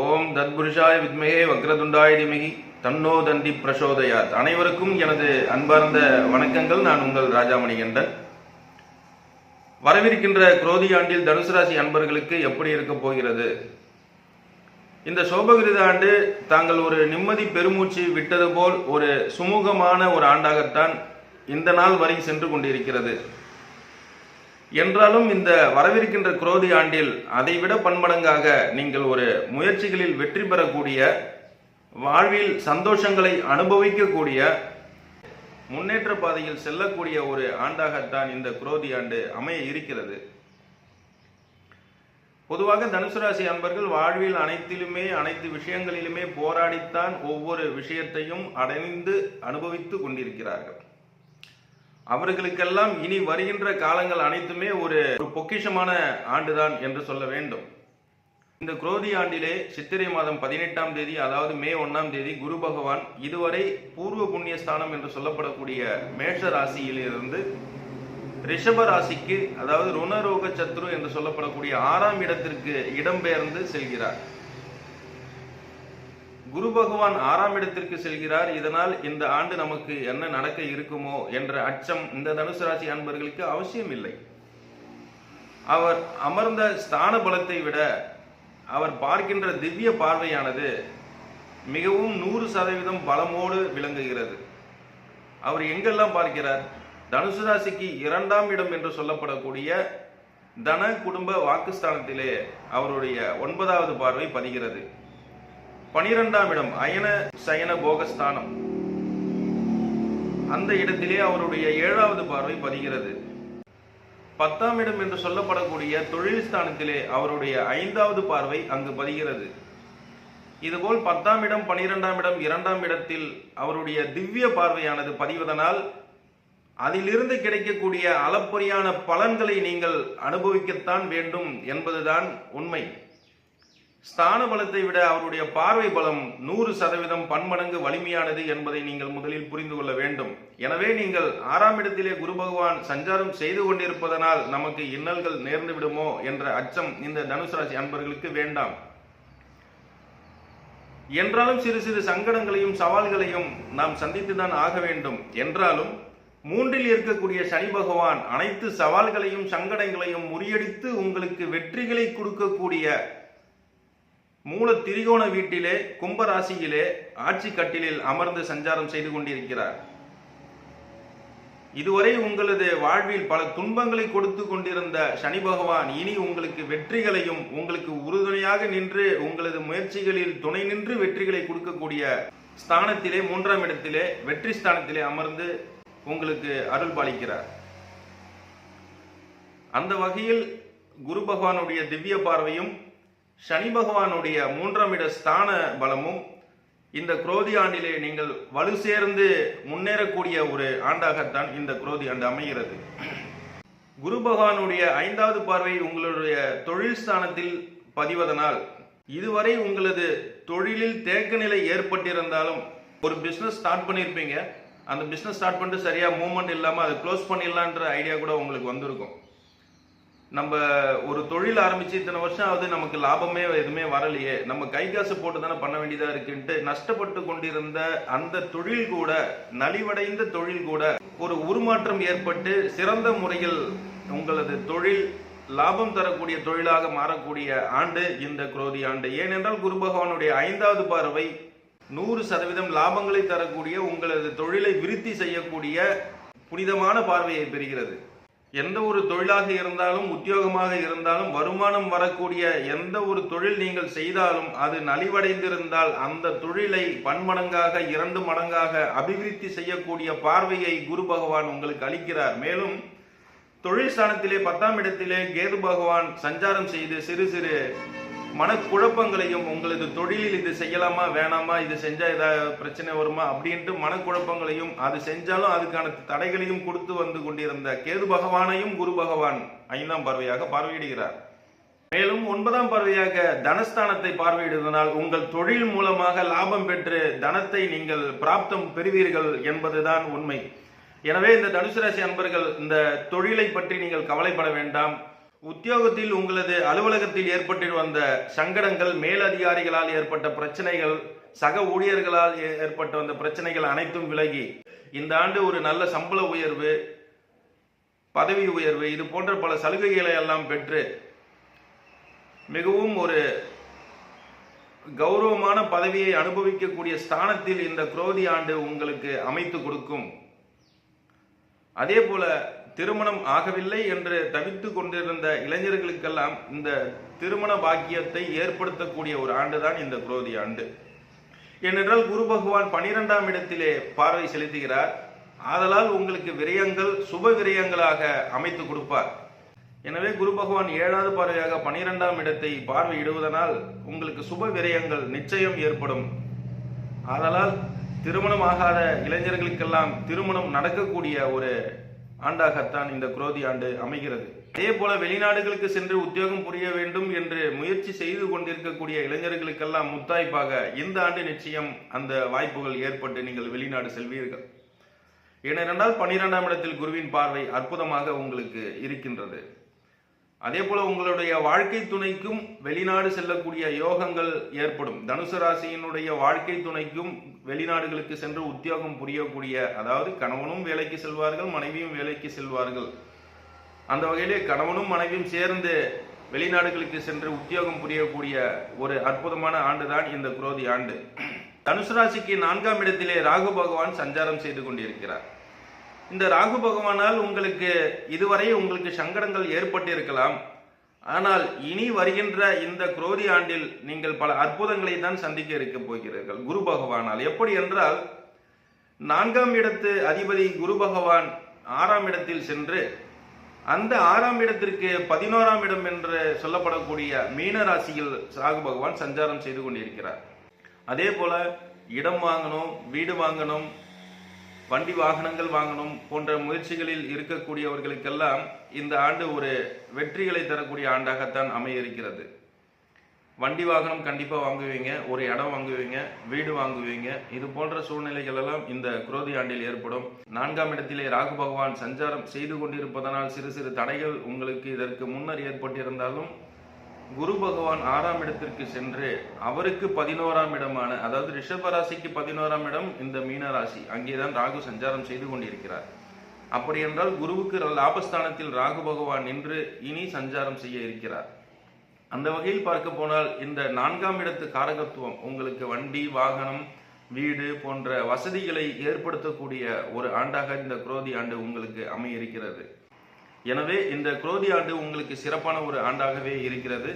ஓம் தத்புருஷாய வித்மகே வக்ரதுண்டாய திமகி தன்னோ தந்தி பிரசோதயாத். அனைவருக்கும் எனது அன்பார்ந்த வணக்கங்கள். நான் உங்கள் ராஜாமணிகண்டன். வரவிருக்கின்ற குரோதி ஆண்டில் தனுசு ராசி அன்பர்களுக்கு எப்படி இருக்க போகிறது? இந்த சோபகிருத ஆண்டு தாங்கள் ஒரு நிம்மதி பெருமூச்சு விட்டது போல் ஒரு சுமூகமான ஒரு ஆண்டாகத்தான் இந்த நாள் வரை சென்று கொண்டிருக்கிறது. என்றாலும் இந்த வரவிருக்கின்ற குரோதி ஆண்டில் அதைவிட பன்மடங்காக நீங்கள் ஒரு முயற்சிகளில் வெற்றி பெறக்கூடிய, வாழ்வில் சந்தோஷங்களை அனுபவிக்கக்கூடிய, முன்னேற்ற பாதையில் செல்லக்கூடிய ஒரு ஆண்டாகத்தான் இந்த குரோதி ஆண்டு அமைய இருக்கிறது. பொதுவாக தனுசு ராசி அன்பர்கள் வாழ்வில் அனைத்து விஷயங்களிலுமே போராடித்தான் ஒவ்வொரு விஷயத்தையும் அடைந்து அனுபவித்து கொண்டிருக்கிறார்கள். அவர்களுக்கெல்லாம் இனி வருகின்ற காலங்கள் அனைத்துமே ஒரு பொக்கிஷமான ஆண்டுதான் என்று சொல்ல வேண்டும். இந்த குரோதி ஆண்டிலே சித்திரை மாதம் 18ஆம் தேதி, அதாவது மே 1ஆம் தேதி, குரு பகவான் இதுவரை பூர்வ புண்ணியஸ்தானம் என்று சொல்லப்படக்கூடிய மேஷ ராசியிலிருந்து ரிஷப ராசிக்கு, அதாவது ருணரோக சத்ரு என்று சொல்லப்படக்கூடிய 6ஆம் இடத்திற்கு இடம்பெயர்ந்து செல்கிறார். குரு பகவான் 6ஆம் இடத்திற்கு செல்கிறார். இதனால் இந்த ஆண்டு நமக்கு என்ன நடக்க இருக்குமோ என்ற அச்சம் இந்த தனுசு ராசி அன்பர்களுக்கு அவசியம் இல்லை. அவர் அமர்ந்த ஸ்தான பலத்தை விட அவர் பார்க்கின்ற திவ்ய பார்வையானது மிகவும் 100% பலமோடு விளங்குகிறது. அவர் எங்கெல்லாம் பார்க்கிறார்? தனுசு ராசிக்கு 2ஆம் இடம் என்று சொல்லப்படக்கூடிய தன குடும்ப வாக்குஸ்தானத்திலே அவருடைய 9வது பார்வை பதிகிறது. 12ஆம் இடம் அயன சயன போகஸ்தானம், அந்த இடத்திலே அவருடைய 7வது பார்வை பதிகிறது. 10ஆம் இடம் என்று சொல்லப்படக்கூடிய தொழில் ஸ்தானத்திலே அவருடைய 5வது பார்வை அங்கு பதிகிறது. இதுபோல் 10ஆம் இடம், 12ஆம் இடம், 2ஆம் இடத்தில் அவருடைய திவ்ய பார்வையானது பதிவதனால் அதிலிருந்து கிடைக்கக்கூடிய அளப்பரியான பலன்களை நீங்கள் அனுபவிக்கத்தான் வேண்டும் என்பதுதான் உண்மை. ஸ்தான பலத்தை விட அவருடைய பார்வை பலம் 100% பன்மடங்கு வலிமையானது என்பதை நீங்கள் முதலில் புரிந்து கொள்ள வேண்டும். எனவே நீங்கள் 6ஆம் இடத்திலே குரு பகவான் சஞ்சாரம் செய்து கொண்டிருப்பதனால் நமக்கு இன்னல்கள் நேர்ந்து விடுமோ என்ற அச்சம் இந்த தனுசு ராசி அன்பர்களுக்கு வேண்டாம். என்றாலும் சிறு சிறு சங்கடங்களையும் சவால்களையும் நாம் சந்தித்துதான் ஆக வேண்டும். என்றாலும் 3இல் இருக்கக்கூடிய சனி பகவான் அனைத்து சவால்களையும் சங்கடங்களையும் முறியடித்து உங்களுக்கு வெற்றிகளை கொடுக்கக்கூடிய மூல திரிகோண வீட்டிலே கும்பராசியிலே ஆட்சி கட்டிலில் அமர்ந்து சஞ்சாரம் செய்து கொண்டிருக்கிறார். இதுவரை உங்களது வாழ்வில் பல துன்பங்களை கொடுத்து கொண்டிருந்த சனி பகவான் இனி உங்களுக்கு வெற்றிகளையும், உங்களுக்கு உறுதுணையாக நின்று உங்களது முயற்சிகளில் துணை நின்று வெற்றிகளை கொடுக்கக்கூடிய ஸ்தானத்திலே 3ஆம் இடத்திலே வெற்றி ஸ்தானத்திலே அமர்ந்து உங்களுக்கு அருள் பாலிக்கிறார். அந்த வகையில் குரு பகவானுடைய திவ்ய பார்வையும் சனி பகவானுடைய 3ஆம் இட ஸ்தான பலமும் இந்த குரோதி ஆண்டிலே நீங்கள் வலு சேர்ந்து முன்னேறக்கூடிய ஒரு ஆண்டாகத்தான் இந்த குரோதி ஆண்டு அமைகிறது. குரு பகவானுடைய 5வது பார்வை உங்களுடைய தொழில் ஸ்தானத்தில் பதிவதனால் இதுவரை உங்களது தொழிலில் தேக்க நிலை ஏற்பட்டிருந்தாலும், ஒரு பிசினஸ் ஸ்டார்ட் பண்ணியிருப்பீங்க, அந்த பிசினஸ் ஸ்டார்ட் பண்ணிட்டு சரியா மூவ்மெண்ட் இல்லாமல் அதை க்ளோஸ் பண்ணிடலான்ற ஐடியா கூட உங்களுக்கு வந்திருக்கும். நம்ம ஒரு தொழில் ஆரம்பிச்சு இத்தனை வருஷம் ஆகுது, நமக்கு லாபமே எதுவுமே வரலையே, நம்ம கை காசு போட்டு தானே பண்ண வேண்டியதா இருக்குன்ட்டு நஷ்டப்பட்டு கொண்டிருந்த அந்த தொழில் கூட, நலிவடைந்த தொழில் கூட ஒரு உருமாற்றம் ஏற்பட்டு சிறந்த முறையில் உங்களது தொழில் லாபம் தரக்கூடிய தொழிலாக மாறக்கூடிய ஆண்டு இந்த குரோதி ஆண்டு. ஏனென்றால் குரு பகவானுடைய 5வது பார்வை 100% லாபங்களை தரக்கூடிய, உங்களது தொழிலை விருத்தி செய்யக்கூடிய புனிதமான பார்வையை பெறுகிறது. எந்த ஒரு தொழிலாக இருந்தாலும், உத்தியோகமாக இருந்தாலும், வருமானம் வரக்கூடிய எந்த ஒரு தொழில் நீங்கள் செய்தாலும் அது நலிவடைந்திருந்தால் அந்த தொழிலை பன்மடங்காக 2 மடங்காக அபிவிருத்தி செய்யக்கூடிய பார்வையை குரு பகவான் உங்களுக்கு அளிக்கிறார். மேலும் தொழில் ஸ்தானத்திலே 10ஆம் இடத்திலே கேது பகவான் சஞ்சாரம் செய்து சிறு சிறு மனக்குழப்பங்களையும், உங்களது தொழிலில் இது செய்யலாமா வேணாமா, இது செஞ்சா ஏதாவது பிரச்சனை வருமா அப்படின்ட்டு மனக்குழப்பங்களையும், அது செஞ்சாலும் அதுக்கான தடைகளையும் கொடுத்து வந்து கொண்டிருந்த கேது பகவானையும் குரு பகவான் 5ஆம் பார்வையாக பார்வையிடுகிறார். மேலும் 9ஆம் பார்வையாக தனஸ்தானத்தை பார்வையிடுவதனால் உங்கள் தொழில் மூலமாக லாபம் பெற்று தனத்தை நீங்கள் பிராப்தம் பெறுவீர்கள் என்பதுதான் உண்மை. எனவே இந்த தனுசு ராசி அன்பர்கள் இந்த தொழிலை பற்றி நீங்கள் கவலைப்பட வேண்டாம். உத்தியோகத்தில் உங்களது அலுவலகத்தில் ஏற்பட்டு வந்த சங்கடங்கள், மேலதிகாரிகளால் ஏற்பட்ட பிரச்சனைகள், சக ஊழியர்களால் ஏற்பட்ட வந்த பிரச்சனைகள் அனைத்தும் விலகி இந்த ஆண்டு ஒரு நல்ல சம்பள உயர்வு, பதவி உயர்வு, இது போன்ற பல சலுகைகளை எல்லாம் பெற்று மிகவும் ஒரு கௌரவமான பதவியை அனுபவிக்கக்கூடிய ஸ்தானத்தில் இந்த குரோதி ஆண்டு உங்களுக்கு அமைத்து கொடுக்கும். அதே போல திருமணம் ஆகவில்லை என்று தவித்துக் கொண்டிருந்த இளைஞர்களுக்கெல்லாம் இந்த திருமண பாக்கியத்தை ஏற்படுத்தக்கூடிய ஒரு ஆண்டுதான் இந்த குரோதி ஆண்டு. ஏனென்றால் குரு பகவான் 12ஆம் இடத்திலே பார்வை செலுத்துகிறார். ஆதலால் உங்களுக்கு விரயங்கள் சுப விரயங்களாக அமைத்து கொடுப்பார். எனவே குரு பகவான் 7வது பார்வையாக 12ஆம் இடத்தை பார்வையிடுவதனால் உங்களுக்கு சுப விரயங்கள் நிச்சயம் ஏற்படும். ஆதலால் திருமணம் ஆகாத இளைஞர்களுக்கெல்லாம் திருமணம் நடக்கக்கூடிய ஒரு ஆண்டாகத்தான் இந்த குரோதி ஆண்டு அமைகிறது. அதே போல வெளிநாடுகளுக்கு சென்று உத்தியோகம் புரிய வேண்டும் என்று முயற்சி செய்து கொண்டிருக்கக்கூடிய இளைஞர்களுக்கெல்லாம் முத்தாய்ப்பாக இந்த ஆண்டு நிச்சயம் அந்த வாய்ப்புகள் ஏற்பட்டு நீங்கள் வெளிநாடு செல்வீர்கள். ஏனென்றால் 12ஆம் இடத்தில் குருவின் பார்வை அற்புதமாக உங்களுக்கு இருக்கின்றது. அதே போல உங்களுடைய வாழ்க்கை துணைக்கும் வெளிநாடு செல்லக்கூடிய யோகங்கள் ஏற்படும். தனுசு ராசியினுடைய வாழ்க்கை துணைக்கும் வெளிநாடுகளுக்கு சென்று உத்தியோகம் புரியக்கூடிய, அதாவது கணவனும் வேலைக்கு செல்வார்கள், மனைவியும் வேலைக்கு செல்வார்கள். அந்த வகையிலே கணவனும் மனைவியும் சேர்ந்து வெளிநாடுகளுக்கு சென்று உத்தியோகம் புரியக்கூடிய ஒரு அற்புதமான ஆண்டுதான் இந்த குரோதி ஆண்டு. தனுசு ராசிக்கு 4ஆம் இடத்திலே ராகு பகவான் சஞ்சாரம் செய்து கொண்டிருக்கிறார். இந்த ராகு பகவானால் உங்களுக்கு இதுவரை உங்களுக்கு சங்கடங்கள் ஏற்பட்டிருக்கலாம். ஆனால் இனி வருகின்ற இந்த குரோதி ஆண்டில் நீங்கள் பல அற்புதங்களை தான் சந்திக்க இருக்க போகிறீர்கள் குரு பகவானால். எப்படி என்றால் 4ஆம் இடத்து அதிபதி குரு பகவான் 6ஆம் இடத்தில் சென்று அந்த 6ஆம் இடத்திற்கு 11ஆம் இடம் என்று சொல்லப்படக்கூடிய மீன ராசியில் ராகு பகவான் சஞ்சாரம் செய்து கொண்டிருக்கிறார். அதே போல இடம் வாங்கணும், வீடு வாங்கணும், வண்டி வாகனங்கள் வாங்கணும் போன்ற முயற்சிகளில் இருக்கக்கூடியவர்களுக்கெல்லாம் இந்த ஆண்டு ஒரு வெற்றிகளை தரக்கூடிய ஆண்டாகத்தான் அமைய இருக்கிறது. வண்டி வாகனம் கண்டிப்பா வாங்குவீங்க, ஒரு இடம் வாங்குவீங்க, வீடு வாங்குவீங்க. இது போன்ற சூழ்நிலைகள் எல்லாம் இந்த குரோதி ஆண்டில் ஏற்படும். 4ஆம் இடத்திலே ராகு பகவான் சஞ்சாரம் செய்து கொண்டிருப்பதனால் சிறு சிறு தடைகள் உங்களுக்கு இதற்கு முன்னர் ஏற்பட்டிருந்தாலும் குரு பகவான் 6ஆம் இடத்திற்கு சென்று அவருக்கு 11ஆம் இடமான, அதாவது ரிஷபராசிக்கு 11ஆம் இடம் இந்த மீன ராசி, அங்கேதான் ராகு சஞ்சாரம் செய்து கொண்டிருக்கிறார். அப்படி என்றால் குருவுக்கு லாபஸ்தானத்தில் ராகு பகவான் நின்று இனி சஞ்சாரம் செய்ய இருக்கிறார். அந்த வகையில் பார்க்க போனால் இந்த 4ஆம் இடத்து காரகத்துவம் உங்களுக்கு வண்டி வாகனம் வீடு போன்ற வசதிகளை ஏற்படுத்தக்கூடிய ஒரு ஆண்டாக இந்த குரோதி ஆண்டு உங்களுக்கு அமைய இருக்கிறது. எனவே இந்த குரோதி ஆண்டு உங்களுக்கு சிறப்பான ஒரு ஆண்டாகவே இருக்கிறது.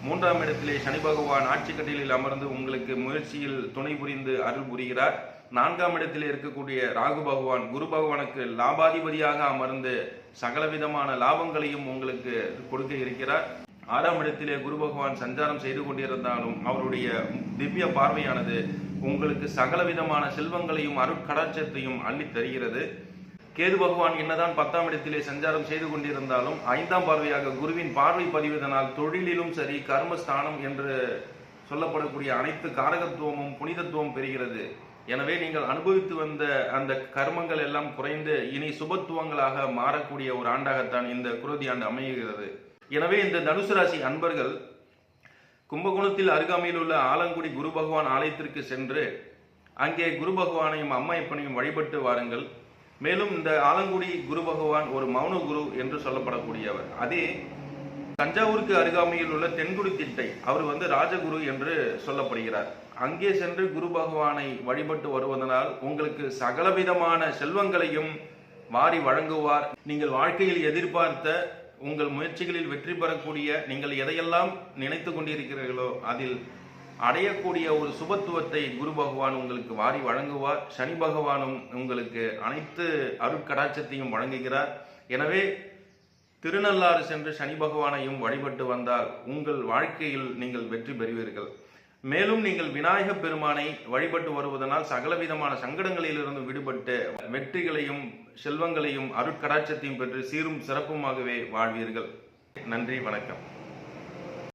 3ஆம் இடத்திலே சனி பகவான் ஆட்சி கட்டிலில் அமர்ந்து உங்களுக்கு முயற்சியில் துணை புரிந்து அருள் புரிகிறார். 4ஆம் இடத்திலே இருக்கக்கூடிய ராகு பகவான் குரு பகவானுக்கு லாபாதிபதியாக அமர்ந்து சகலவிதமான லாபங்களையும் உங்களுக்கு கொடுக்க இருக்கிறார். 6ஆம் இடத்திலே குரு பகவான் சஞ்சாரம் செய்து கொண்டிருந்தாலும் அவருடைய திவ்ய பார்வையானது உங்களுக்கு சகலவிதமான செல்வங்களையும் அருட்கடாட்சத்தையும் அள்ளி தருகிறது. கேது பகவான் என்னதான் 10ஆம் இடத்திலே சஞ்சாரம் செய்து கொண்டிருந்தாலும் 5ஆம் பார்வையாக குருவின் பார்வை பதிவதனால் தொழிலிலும் சரி, கர்மஸ்தானம் என்று சொல்லப்படக்கூடிய அனைத்து காரகத்துவமும் புனிதத்துவம் பெறுகிறது. எனவே நீங்கள் அனுபவித்து வந்த அந்த கர்மங்கள் எல்லாம் குறைந்து இனி சுபத்துவங்களாக மாறக்கூடிய ஒரு ஆண்டாகத்தான் இந்த குரோதி ஆண்டு அமைகிறது. எனவே இந்த தனுசு ராசி அன்பர்கள் கும்பகோணத்தில் அருகாமையில் உள்ள ஆலங்குடி குரு பகவான் ஆலயத்திற்கு சென்று அங்கே குரு பகவானையும் அம்மையப்பனையும் வழிபட்டு வாருங்கள். மேலும் இந்த ஆலங்குடி குரு பகவான் ஒரு மௌன குரு என்று சொல்லப்படக்கூடியவர். அதே தஞ்சாவூருக்கு அருகாமையில் உள்ள தென்குடி திட்டை அவர் ராஜகுரு என்று சொல்லப்படுகிறார். அங்கே சென்று குரு பகவானை வழிபட்டு வருவதனால் உங்களுக்கு சகலவிதமான செல்வங்களையும் வாரி வழங்குவார். நீங்கள் வாழ்க்கையில் எதிர்பார்த்த உங்கள் முயற்சிகளில் வெற்றி பெறக்கூடிய, நீங்கள் எதையெல்லாம் நினைத்து கொண்டிருக்கிறீர்களோ அதில் அடையக்கூடிய ஒரு சுபத்துவத்தை குரு பகவான் உங்களுக்கு வாரி வழங்குவார். சனி பகவானும் உங்களுக்கு அனைத்து அருட்கடாட்சத்தையும் வழங்குகிறார். எனவே திருநள்ளாறு சென்று சனி பகவானையும் வழிபட்டு வந்தால் உங்கள் வாழ்க்கையில் நீங்கள் வெற்றி பெறுவீர்கள். மேலும் நீங்கள் விநாயக பெருமானை வழிபட்டு வருவதனால் சகலவிதமான சங்கடங்களிலிருந்து விடுபட்டு வெற்றிகளையும் செல்வங்களையும் அருட்கடாட்சத்தையும் பெற்று சீரும் சிறப்புமாகவே வாழ்வீர்கள். நன்றி, வணக்கம்.